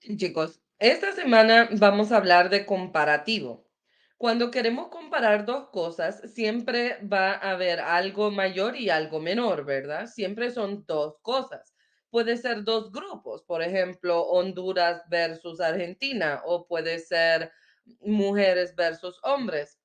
Chicos, esta semana vamos a hablar de comparativo. Cuando queremos comparar dos cosas, siempre va a haber algo mayor y algo menor, ¿verdad? Siempre son dos cosas. Puede ser dos grupos, por ejemplo, Honduras versus Argentina, o puede ser mujeres versus hombres.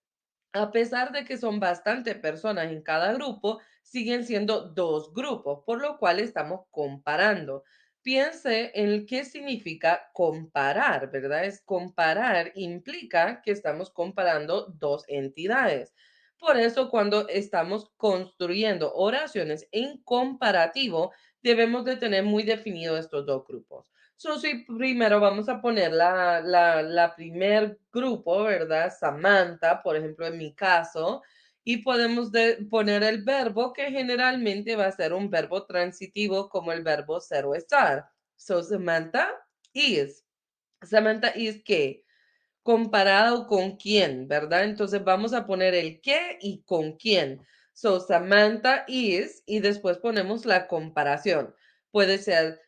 A pesar de que son bastante personas en cada grupo, siguen siendo dos grupos, por lo cual estamos comparando. Piense en qué significa comparar, ¿verdad? Es comparar implica que estamos comparando dos entidades. Por eso, cuando estamos construyendo oraciones en comparativo, debemos de tener muy definido estos dos grupos. Si primero vamos a poner la primer grupo, ¿verdad? Samantha, por ejemplo, en mi caso, y podemos poner el verbo que generalmente va a ser un verbo transitivo como el verbo ser o estar. Samantha is. Samantha is qué? Comparado con quién, ¿verdad? Entonces vamos a poner el qué y con quién. Samantha is y después ponemos la comparación. Puede ser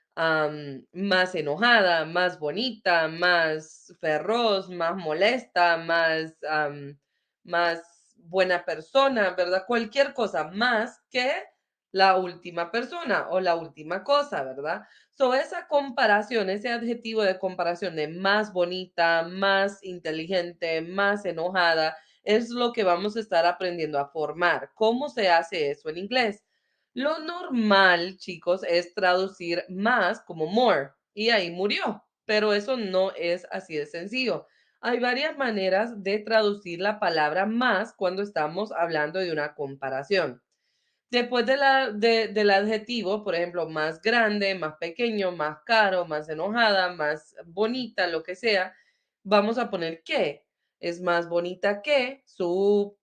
más enojada, más bonita, más feroz, más molesta, más buena persona, ¿verdad? Cualquier cosa más que la última persona o la última cosa, ¿verdad? Esa comparación, ese adjetivo de comparación de más bonita, más inteligente, más enojada, es lo que vamos a estar aprendiendo a formar. ¿Cómo se hace eso en inglés? Lo normal, chicos, es traducir más como more y ahí murió, pero eso no es así de sencillo. Hay varias maneras de traducir la palabra más cuando estamos hablando de una comparación. Después del adjetivo, por ejemplo, más grande, más pequeño, más caro, más enojada, más bonita, lo que sea, vamos a poner que. Es más bonita que su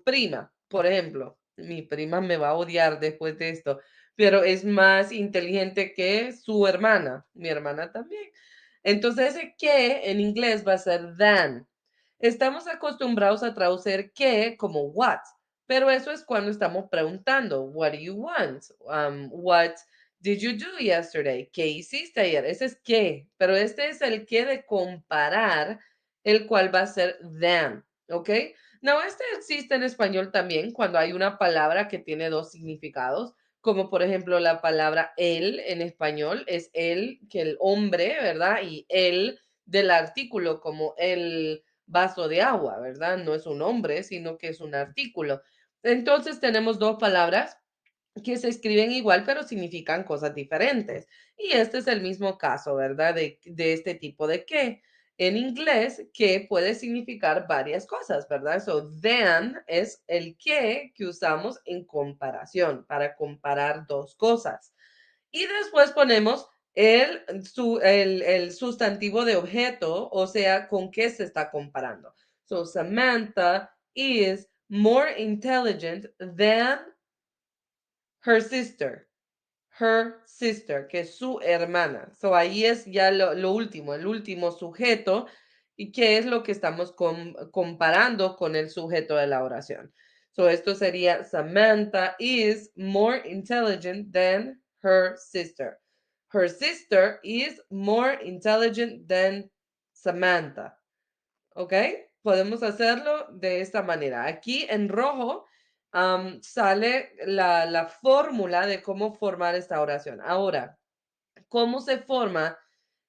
prima, por ejemplo. Mi prima me va a odiar después de esto, pero es más inteligente que su hermana, mi hermana también. Entonces ese que en inglés va a ser than. Estamos acostumbrados a traducir que como what, pero eso es cuando estamos preguntando, what do you want? What did you do yesterday? ¿Qué hiciste ayer? Ese es qué, pero este es el qué de comparar, el cual va a ser than, ¿ok? No, este existe en español también cuando hay una palabra que tiene dos significados, como por ejemplo la palabra él en español es él, que el hombre, ¿verdad? Y él del artículo como el vaso de agua, ¿verdad? No es un hombre, sino que es un artículo. Entonces tenemos dos palabras que se escriben igual, pero significan cosas diferentes. Y este es el mismo caso, ¿verdad? De este tipo de que. En inglés, que puede significar varias cosas, ¿verdad? Than es el que usamos en comparación, para comparar dos cosas. Y después ponemos el sustantivo de objeto, o sea, con qué se está comparando. Samantha is more intelligent than her sister. Her sister, que es su hermana. Ahí es ya lo último, el último sujeto, y qué es lo que estamos comparando con el sujeto de la oración. Esto sería Samantha is more intelligent than her sister. Her sister is more intelligent than Samantha. ¿Ok? Podemos hacerlo de esta manera. Aquí en rojo sale la fórmula de cómo formar esta oración. Ahora, ¿cómo se forma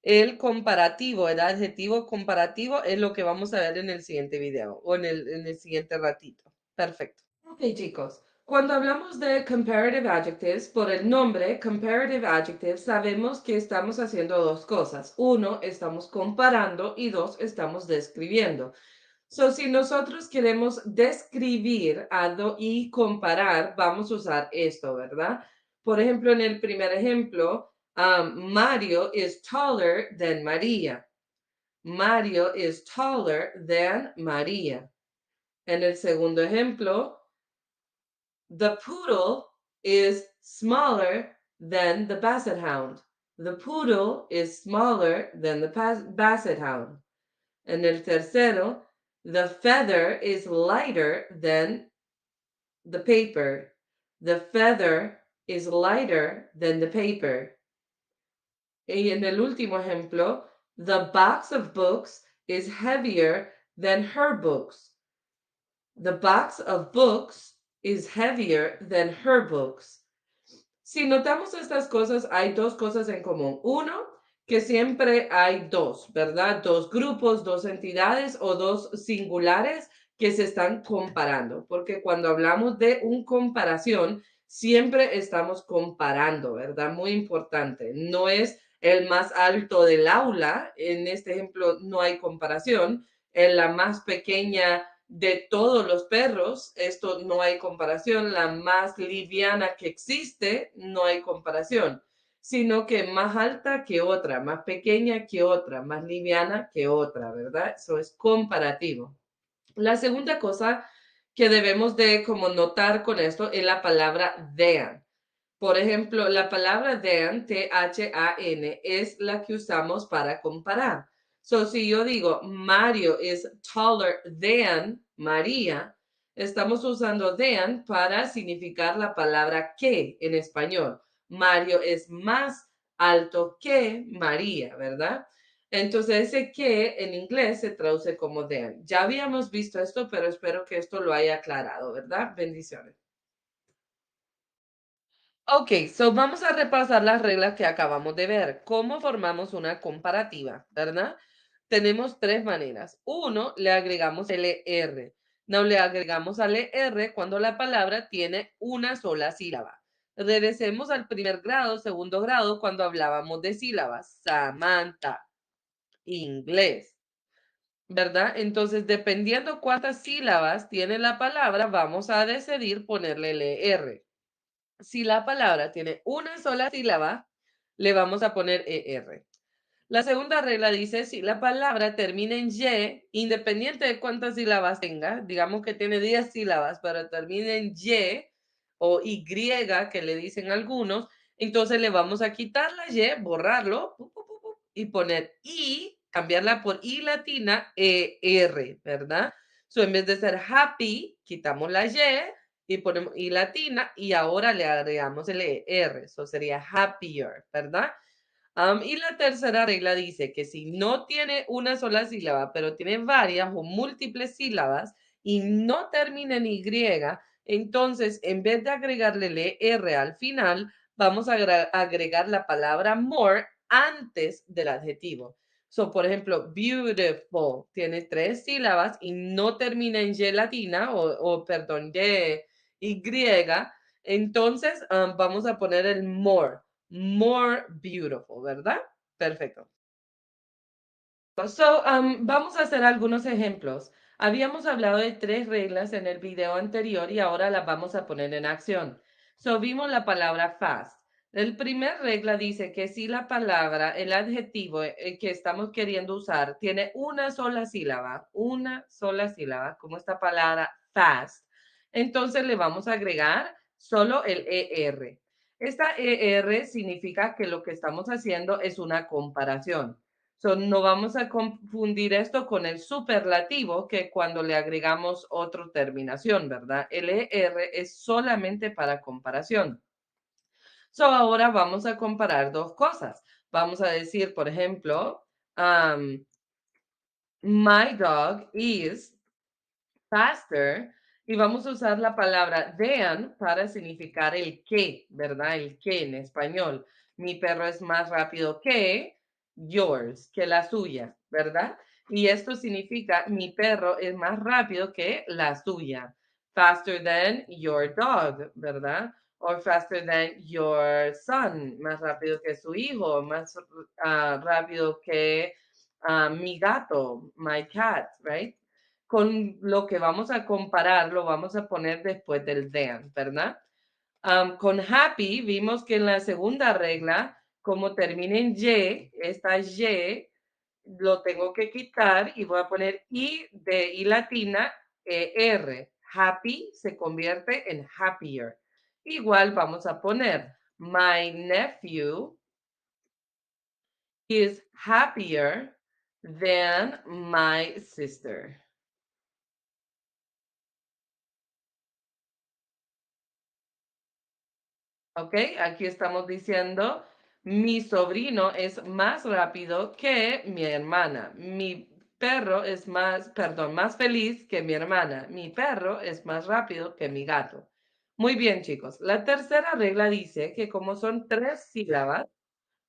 el comparativo, el adjetivo comparativo? Es lo que vamos a ver en el siguiente video o en el siguiente ratito. Perfecto. Ok, chicos. Cuando hablamos de comparative adjectives, por el nombre comparative adjectives, sabemos que estamos haciendo dos cosas. Uno, estamos comparando y dos, estamos describiendo. Si nosotros queremos describir algo y comparar, vamos a usar esto, ¿verdad? Por ejemplo, en el primer ejemplo, Mario is taller than María. Mario is taller than María. En el segundo ejemplo, the poodle is smaller than the basset hound. The poodle is smaller than the basset hound. En el tercero, the feather is lighter than the paper. The feather is lighter than the paper. Y en el último ejemplo, The box of books is heavier than her books. The box of books is heavier than her books. Si notamos estas cosas, hay dos cosas en común. Uno, que siempre hay dos, ¿verdad? Dos grupos, dos entidades o dos singulares que se están comparando, porque cuando hablamos de un comparación, siempre estamos comparando, ¿verdad? Muy importante. No es el más alto del aula, en este ejemplo no hay comparación, en la más pequeña de todos los perros, esto no hay comparación, la más liviana que existe, no hay comparación, sino que más alta que otra, más pequeña que otra, más liviana que otra, ¿verdad? Eso es comparativo. La segunda cosa que debemos de como notar con esto es la palabra than. Por ejemplo, la palabra than, T-H-A-N, es la que usamos para comparar. So, si yo digo Mario is taller than María, estamos usando than para significar la palabra que en español. Mario es más alto que María, ¿verdad? Entonces, ese que en inglés se traduce como than. Ya habíamos visto esto, pero espero que esto lo haya aclarado, ¿verdad? Bendiciones. Ok, so vamos a repasar las reglas que acabamos de ver. ¿Cómo formamos una comparativa, verdad? Tenemos tres maneras. Uno, le agregamos el ER. No le agregamos al ER cuando la palabra tiene una sola sílaba. Regresemos al primer grado, segundo grado, cuando hablábamos de sílabas. Samantha, inglés, ¿verdad? Entonces, dependiendo cuántas sílabas tiene la palabra, vamos a decidir ponerle el ER. Si la palabra tiene una sola sílaba, le vamos a poner ER. La segunda regla dice, si la palabra termina en Y, independiente de cuántas sílabas tenga, digamos que tiene 10 sílabas, pero termina en Y o Y, que le dicen algunos, entonces le vamos a quitar la Y, borrarlo y poner I, cambiarla por I latina, ER, ¿verdad? So, en vez de ser happy, quitamos la Y y ponemos I latina y ahora le agregamos el ER, eso sería happier, ¿verdad? Y la tercera regla dice que si no tiene una sola sílaba, pero tiene varias o múltiples sílabas y no termina en Y, entonces en vez de agregarle el R al final, vamos a agregar la palabra more antes del adjetivo. So, por ejemplo, beautiful tiene tres sílabas y no termina en Y latina perdón, Y. Entonces, vamos a poner el more beautiful, ¿verdad? Perfecto. So, vamos a hacer algunos ejemplos. Habíamos hablado de tres reglas en el video anterior y ahora las vamos a poner en acción. So, vimos la palabra fast. El primer regla dice que si la palabra, el adjetivo que estamos queriendo usar, tiene una sola sílaba, como esta palabra fast, entonces le vamos a agregar solo el ER. Esta ER significa que lo que estamos haciendo es una comparación. So, no vamos a confundir esto con el superlativo, que cuando le agregamos otra terminación, ¿verdad? El ER es solamente para comparación. So, ahora vamos a comparar dos cosas. Vamos a decir, por ejemplo, my dog is faster, y vamos a usar la palabra than para significar el que, ¿verdad? El que en español. Mi perro es más rápido que yours, que la suya, ¿verdad? Y esto significa mi perro es más rápido que la suya. Faster than your dog, ¿verdad? Or faster than your son, más rápido que su hijo, más rápido que mi gato, my cat, right? Con lo que vamos a comparar, lo vamos a poner después del than, ¿verdad? Con happy vimos que en la segunda regla, como termina en Y, esta Y lo tengo que quitar y voy a poner I de I latina, R. Happy se convierte en happier. Igual vamos a poner my nephew is happier than my sister. ¿Ok? Aquí estamos diciendo, Mi sobrino es más rápido que mi hermana. Mi perro es más, perdón, más feliz que mi hermana. Mi perro es más rápido que mi gato. Muy bien, chicos. La tercera regla dice que como son tres sílabas,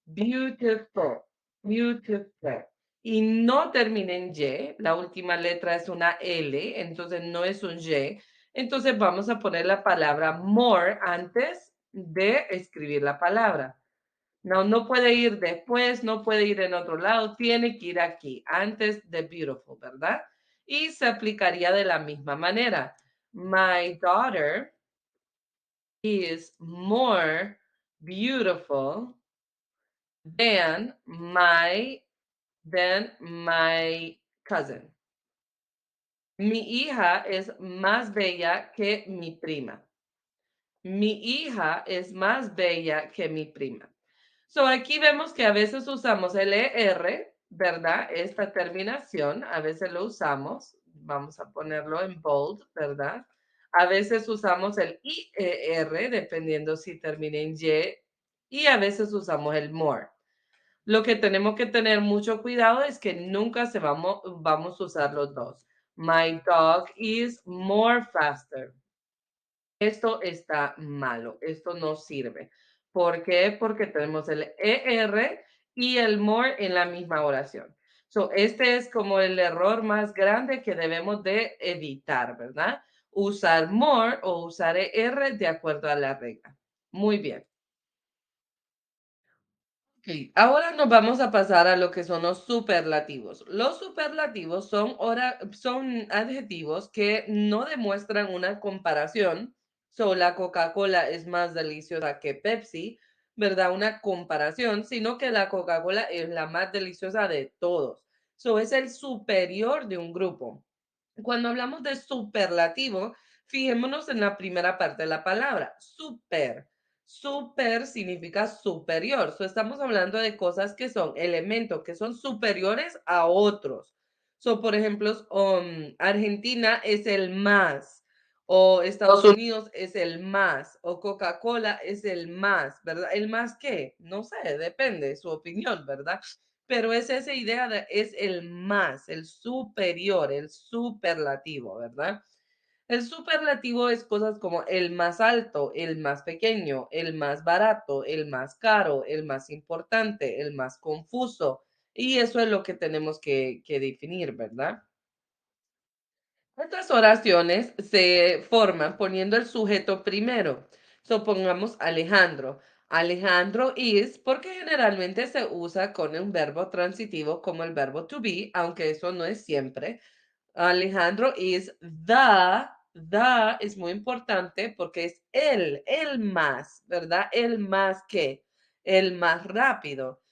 beautiful, beautiful. Y no termina en Y, la última letra es una L, entonces no es un Y. Entonces vamos a poner la palabra more antes de escribir la palabra. No, no puede ir después, no puede ir en otro lado, tiene que ir aquí, antes de beautiful, ¿verdad? Y se aplicaría de la misma manera. My daughter is more beautiful than my cousin. Mi hija es más bella que mi prima. Mi hija es más bella que mi prima. So, aquí vemos que a veces usamos el ER, ¿verdad? Esta terminación, a veces lo usamos, vamos a ponerlo en bold, ¿verdad? A veces usamos el IER, dependiendo si termina en y a veces usamos el more. Lo que tenemos que tener mucho cuidado es que nunca vamos a usar los dos. My dog is more faster. Esto está malo, esto no sirve. ¿Por qué? Porque tenemos el ER y el more en la misma oración. So, este es como el error más grande que debemos de evitar, ¿verdad? Usar more o usar ER de acuerdo a la regla. Muy bien. Ok, ahora nos vamos a pasar a lo que son los superlativos. Los superlativos son adjetivos que no demuestran una comparación. So, la Coca-Cola es más deliciosa que Pepsi, ¿verdad? Una comparación, sino que la Coca-Cola es la más deliciosa de todos. So, es el superior de un grupo. Cuando hablamos de superlativo, fijémonos en la primera parte de la palabra, super. Super significa superior. So, estamos hablando de cosas que son elementos que son superiores a otros. So, por ejemplo, Argentina es el más, o Estados Unidos es el más, o Coca-Cola es el más, ¿verdad? ¿El más qué? No sé, depende, su opinión, ¿verdad? Pero es esa idea de es el más, el superior, el superlativo, ¿verdad? El superlativo es cosas como el más alto, el más pequeño, el más barato, el más caro, el más importante, el más confuso. Y eso es lo que tenemos que definir, ¿verdad? Estas oraciones se forman poniendo el sujeto primero. Supongamos Alejandro. Alejandro is, porque generalmente se usa con un verbo transitivo como el verbo to be, aunque eso no es siempre. Alejandro is the es muy importante porque es el más, ¿verdad? El más que, el más rápido.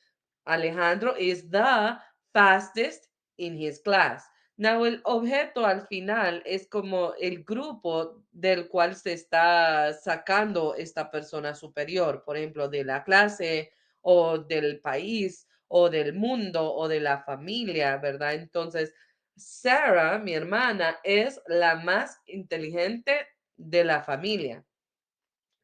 Alejandro is the fastest in his class. Now, el objeto al final es como el grupo del cual se está sacando esta persona superior, por ejemplo, de la clase o del país o del mundo o de la familia, ¿verdad? Entonces, Sarah, mi hermana, es la más inteligente de la familia.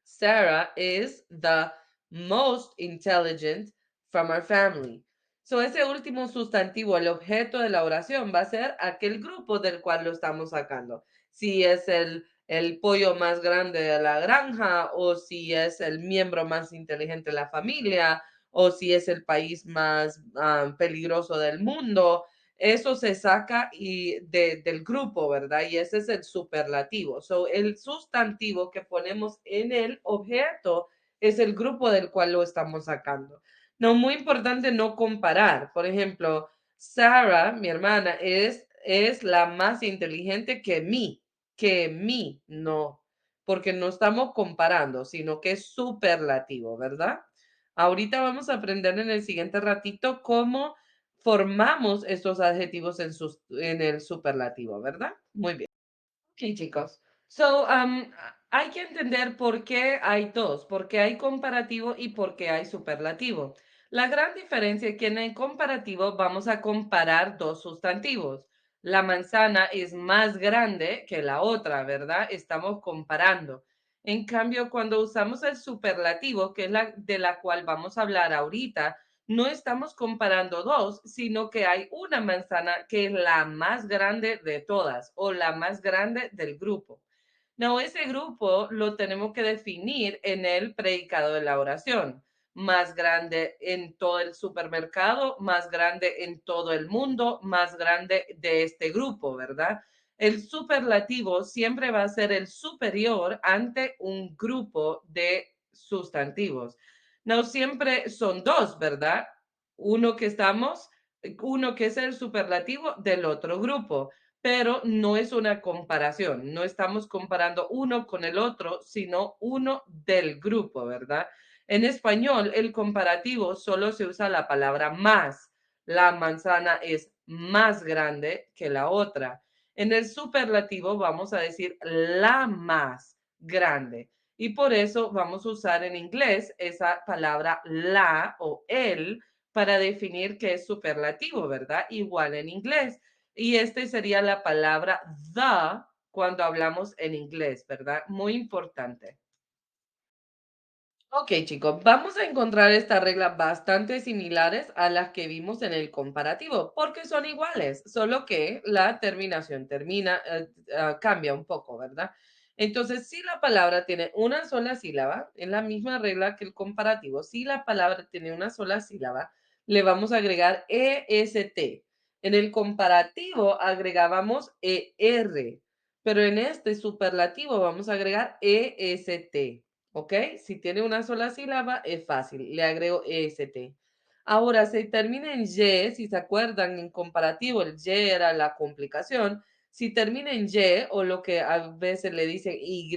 Sarah is the most intelligent from our family. So, ese último sustantivo, el objeto de la oración, va a ser aquel grupo del cual lo estamos sacando. Si es el pollo más grande de la granja, o si es el miembro más inteligente de la familia, o si es el país más peligroso del mundo. Eso se saca del grupo, ¿verdad? Y ese es el superlativo. So, el sustantivo que ponemos en el objeto es el grupo del cual lo estamos sacando. No, muy importante no comparar. Por ejemplo, Sarah, mi hermana, es la más inteligente que mí, no, porque no estamos comparando, sino que es superlativo, ¿verdad? Ahorita vamos a aprender en el siguiente ratito cómo formamos estos adjetivos en el superlativo, ¿verdad? Muy bien. Ok, chicos. So, hay que entender por qué hay dos, por qué hay comparativo y por qué hay superlativo. La gran diferencia es que en el comparativo vamos a comparar dos sustantivos. La manzana es más grande que la otra, ¿verdad? Estamos comparando. En cambio, cuando usamos el superlativo, que es la de la cual vamos a hablar ahorita, no estamos comparando dos, sino que hay una manzana que es la más grande de todas o la más grande del grupo. No, ese grupo lo tenemos que definir en el predicado de la oración. Más grande en todo el supermercado, más grande en todo el mundo, más grande de este grupo, ¿verdad? El superlativo siempre va a ser el superior ante un grupo de sustantivos. No siempre son dos, ¿verdad? Uno que estamos, uno que es el superlativo del otro grupo, pero no es una comparación, no estamos comparando uno con el otro, sino uno del grupo, ¿verdad? En español, el comparativo solo se usa la palabra más. La manzana es más grande que la otra. En el superlativo vamos a decir la más grande. Y por eso vamos a usar en inglés esa palabra la o el para definir qué es superlativo, ¿verdad? Igual en inglés. Y este sería la palabra the cuando hablamos en inglés, ¿verdad? Muy importante. Ok, chicos, vamos a encontrar estas reglas bastante similares a las que vimos en el comparativo, porque son iguales, solo que la terminación cambia un poco, ¿verdad? Entonces, si la palabra tiene una sola sílaba, es la misma regla que el comparativo. Si la palabra tiene una sola sílaba, le vamos a agregar EST. En el comparativo agregábamos ER, pero en este superlativo vamos a agregar EST. ¿Ok? Si tiene una sola sílaba, es fácil. Le agrego EST. Ahora, si termina en Y, si se acuerdan, en comparativo, el Y era la complicación. Si termina en Y, o lo que a veces le dicen Y,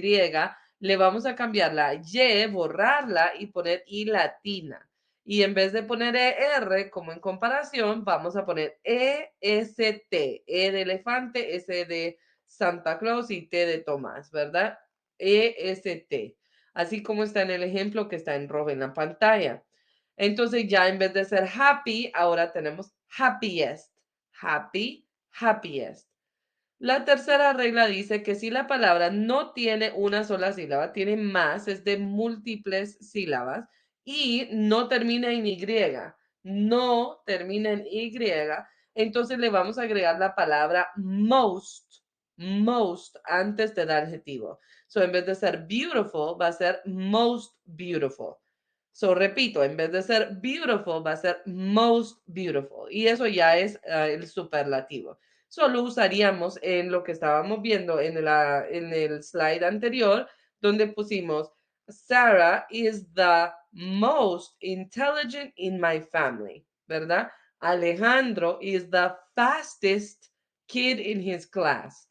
le vamos a cambiar la Y, borrarla y poner I latina. Y en vez de poner ER, como en comparación, vamos a poner EST. E de elefante, S de Santa Claus y T de Tomás, ¿verdad? EST, así como está en el ejemplo que está en rojo en la pantalla. Entonces ya en vez de ser happy, ahora tenemos happiest. Happy, happiest. La tercera regla dice que si la palabra no tiene una sola sílaba, tiene más, es de múltiples sílabas y no termina en Y, no termina en Y, entonces le vamos a agregar la palabra most antes del adjetivo. So en vez de ser beautiful, va a ser most beautiful. So repito, en vez de ser beautiful, va a ser most beautiful. Y eso ya es el superlativo. Solo usaríamos en lo que estábamos viendo en el slide anterior, donde pusimos Sarah is the most intelligent in my family, ¿verdad? Alejandro is the fastest kid in his class.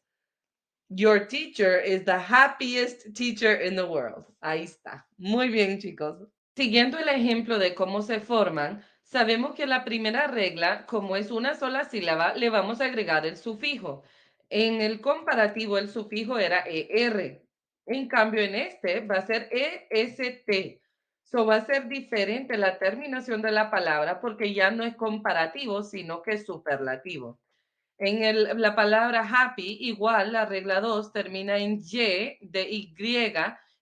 Your teacher is the happiest teacher in the world. Ahí está. Muy bien, chicos. Siguiendo el ejemplo de cómo se forman, sabemos que la primera regla, como es una sola sílaba, le vamos a agregar el sufijo. En el comparativo, el sufijo era ER. En cambio, en este va a ser EST. So va a ser diferente la terminación de la palabra porque ya no es comparativo, sino que es superlativo. La palabra happy, igual la regla 2 termina en Y de Y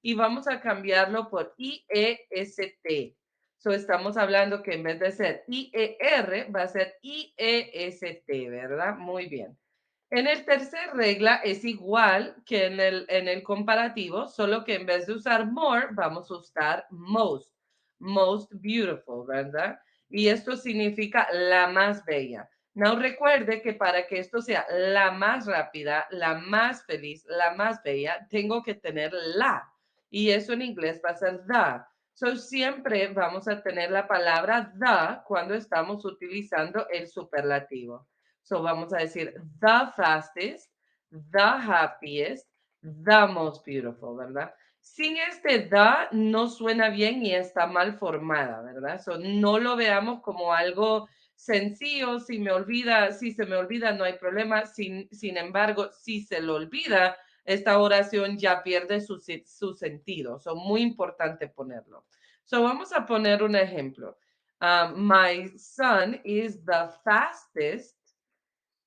y vamos a cambiarlo por IEST. So estamos hablando que en vez de ser IER va a ser IEST, ¿verdad? Muy bien. En el tercer regla es igual que en el comparativo, solo que en vez de usar more, vamos a usar most. Most beautiful, ¿verdad? Y esto significa la más bella. No recuerde que para que esto sea la más rápida, la más feliz, la más bella, tengo que tener la. Y eso en inglés va a ser the. So siempre vamos a tener la palabra the cuando estamos utilizando el superlativo. So vamos a decir the fastest, the happiest, the most beautiful, ¿verdad? Sin este the no suena bien y está mal formada, ¿verdad? So no lo veamos como algo sencillo, si se me olvida no hay problema, sin embargo, si se lo olvida, esta oración ya pierde su sentido. So muy importante ponerlo. So vamos a poner un ejemplo. My son is the fastest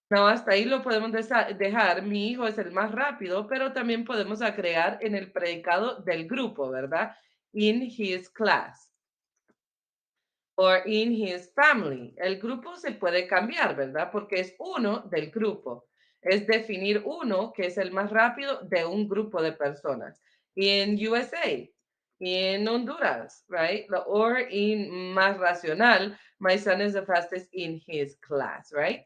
No, hasta ahí lo podemos dejar. Mi hijo es el más rápido, pero también podemos agregar en el predicado del grupo, ¿verdad? In his class or in his family. El grupo se puede cambiar, ¿verdad? Porque es uno del grupo. Es definir uno que es el más rápido de un grupo de personas. In USA, in Honduras, right? Or in más racional, my son is the fastest in his class, right?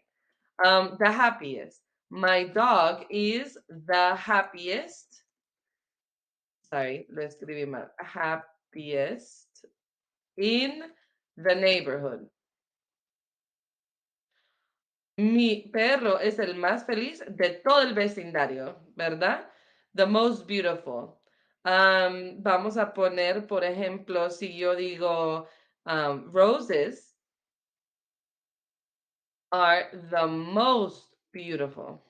The happiest. My dog is the happiest. Sorry, lo escribí mal. Happiest in the neighborhood. Mi perro es el más feliz de todo el vecindario, ¿verdad? The most beautiful. Vamos a poner, por ejemplo, si yo digo roses are the most beautiful.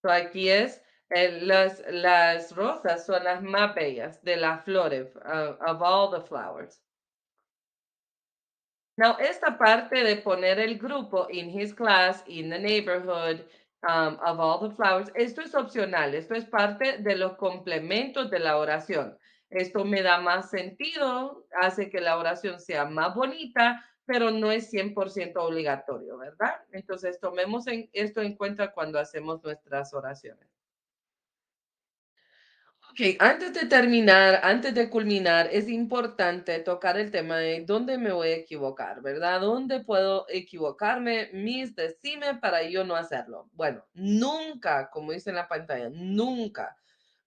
So aquí es, las rosas son las más bellas de las flores, of all the flowers. Now, esta parte de poner el grupo in his class, in the neighborhood, of all the flowers, esto es opcional, esto es parte de los complementos de la oración. Esto me da más sentido, hace que la oración sea más bonita, pero no es 100% obligatorio, ¿verdad? Entonces, tomemos esto en cuenta cuando hacemos nuestras oraciones. Ok, antes de terminar, antes de culminar, es importante tocar el tema de dónde me voy a equivocar, ¿verdad? ¿Dónde puedo equivocarme? Mis, decime para yo no hacerlo. Bueno, nunca, como dice en la pantalla, nunca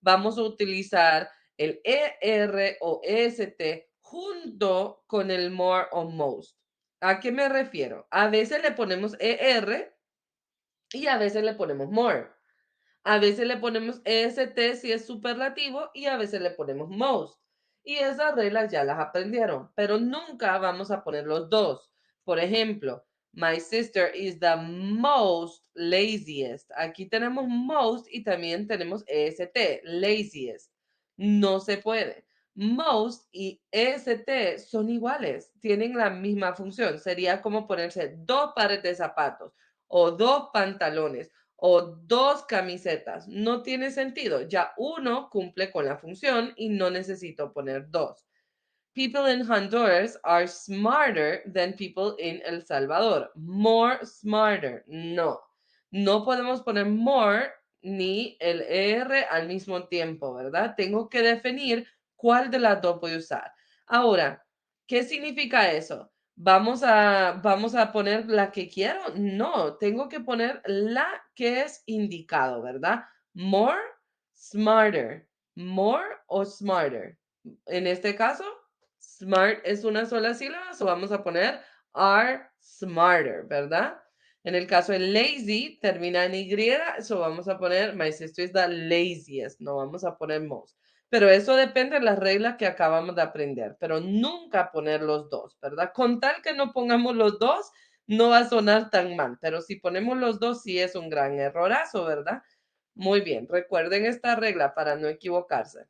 vamos a utilizar el ER o EST junto con el more o most. ¿A qué me refiero? A veces le ponemos ER y a veces le ponemos more. A veces le ponemos EST si es superlativo y a veces le ponemos most. Y esas reglas ya las aprendieron, pero nunca vamos a poner los dos. Por ejemplo, my sister is the most laziest. Aquí tenemos most y también tenemos EST, laziest. No se puede. Most y EST son iguales, tienen la misma función. Sería como ponerse dos pares de zapatos o dos pantalones o dos camisetas. No tiene sentido. Ya uno cumple con la función y no necesito poner dos. People in Honduras are smarter than people in El Salvador. More smarter. No. No podemos poner more ni el R al mismo tiempo, ¿verdad? Tengo que definir cuál de las dos voy a usar. Ahora, ¿qué significa eso? ¿Vamos a poner la que quiero? No, tengo que poner la que es indicado, ¿verdad? More, smarter. More o smarter. En este caso, smart es una sola sílaba, so vamos a poner are smarter, ¿verdad? En el caso de lazy, termina en Y, so vamos a poner my sister is the laziest, no vamos a poner most. Pero eso depende de las reglas que acabamos de aprender, pero nunca poner los dos, ¿verdad? Con tal que no pongamos los dos, no va a sonar tan mal, pero si ponemos los dos, sí es un gran errorazo, ¿verdad? Muy bien, recuerden esta regla para no equivocarse.